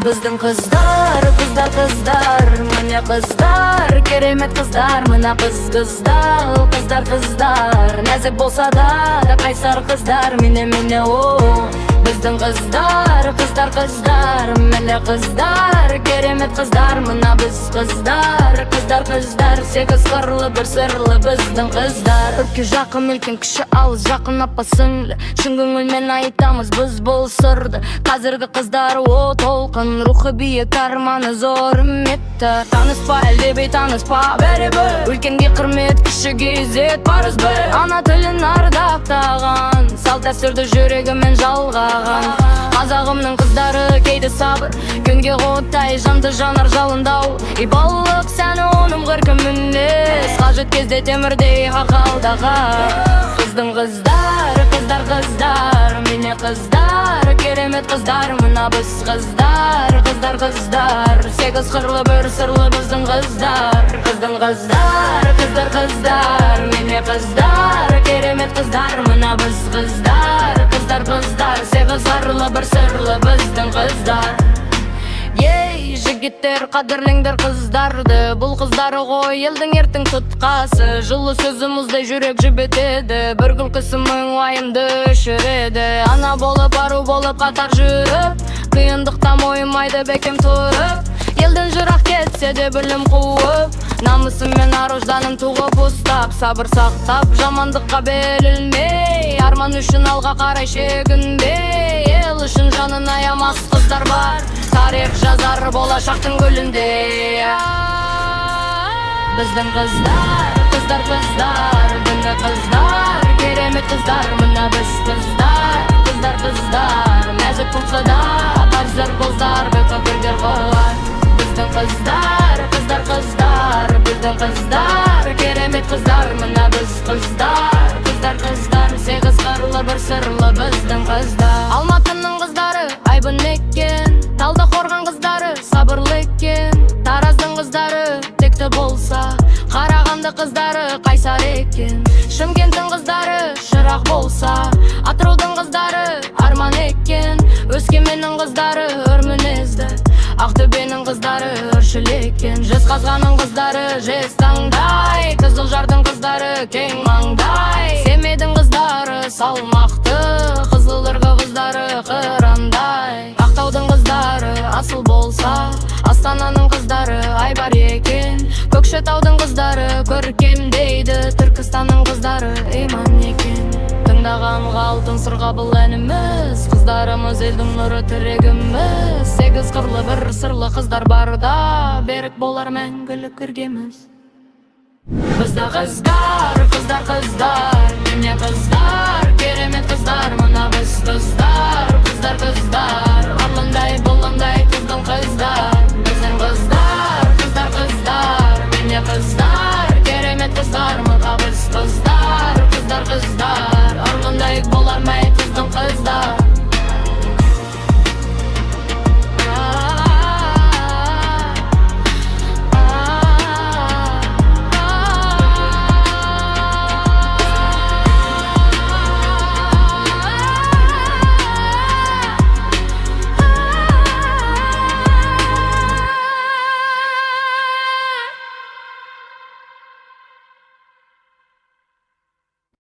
Біздің қыздар, міне қыздар, керемет қыздар, мына қыздар, нәзік болса да қайсар қыздар, міне о. Біздің қыздар, міне қыздар, керемет қыздар, мына біз қыздар, сегіз қырлы бір сырлы біздің қыздар. Үрке жақын үлкен кіші алыс жақын апа сіңлі, шын көңілмен айтамыз біз бұл сырды. Қазіргі қыздар о толқын, рухы биік, арманы зор, үмітті. Таныспа әлде бейтаныспа бәрібір, үлкенге құрмет, кішіге ізет парыз бір. Ана тілін ардақтаған, салт дәстүрді жүрегімен жалғаған. Қазағымның қыздары кейде сабыр, күнге қоттай жанды жанар жалындау. Балалық сәні оның ғыркым мінез, қажет кезде темірдей хақалдаған. Біздің қыздар, міне қыздар, керемет қыздар, мына біз қыздар, сегіз қырлы бір сырлы біздің қыздар. Біздің қыздар, міне қыздар, керемет қыздар, мына біз қыздар, сегіз қырлы бір сырлы біздің қыздар. Ей, жігіттер қадірлеңдер қыздарды, бұл қыздары ғой елдің ертең тұтқасы. Жылы сөзі мұздай жүрек жібетеді, бір күлкісі мың уайымды өшіреді. Ана болып, ару болып қатар жүріп, қиындықта мойымайды бекем тұрып. Елден жырақ кетсе де білім қуып, намысым мен ар-ожданым туғып ұстап, сабыр сақтап, жамандыққа берілмей, арман үшін алға қарай шегінбей. Ел үшін жанын аямас қыздар бар, тарих жазар болашақтың гүлінде. Біздің қыздар, дінгі қыздар, керемет қыздар, мына біз қыздар, нәзік болса да қарзар қолдар, бекөкірдер қойлар. Біздің қыздар, біздің қыздар, керемет қыздар, мына біз қыздар, сегіз қырлы бір сырлы біздің қыздар. Алматының қыздары айбын екен, Талдықорған қыздары сабырлы екен, Тараздың қыздары текті болса, Қарағанды қыздары қайсар екен, Шымкенттің қыздары шырақ болса, Атыраудың қыздары арман екен, Өскеменнің қыздары өр мінезді, Ақтөбенің қыздары өршіл екен, Жезқазғанның қыздары жез таңдай, Қызылжардың қыздары кең маңдай, Семейдің қыздары салмақты, Қызылырғы қыздары қырандай, Ақтаудың қыздары асыл болса, Астананың қыздары айбар екен, Көкшетаудың қыздары көркемдейді, Түркістанның қыздары иман екен. Тыңдағанға алтын сырға бұл әніміз, қыздарымыз елдің нұры тірегіміз. Сегіз қырлы бір сырлы қыздар барда, берік болар мәңгілік іргеміз. Бізді қыздар, міне қыздар, керемет қыздар, мына біз қыздар,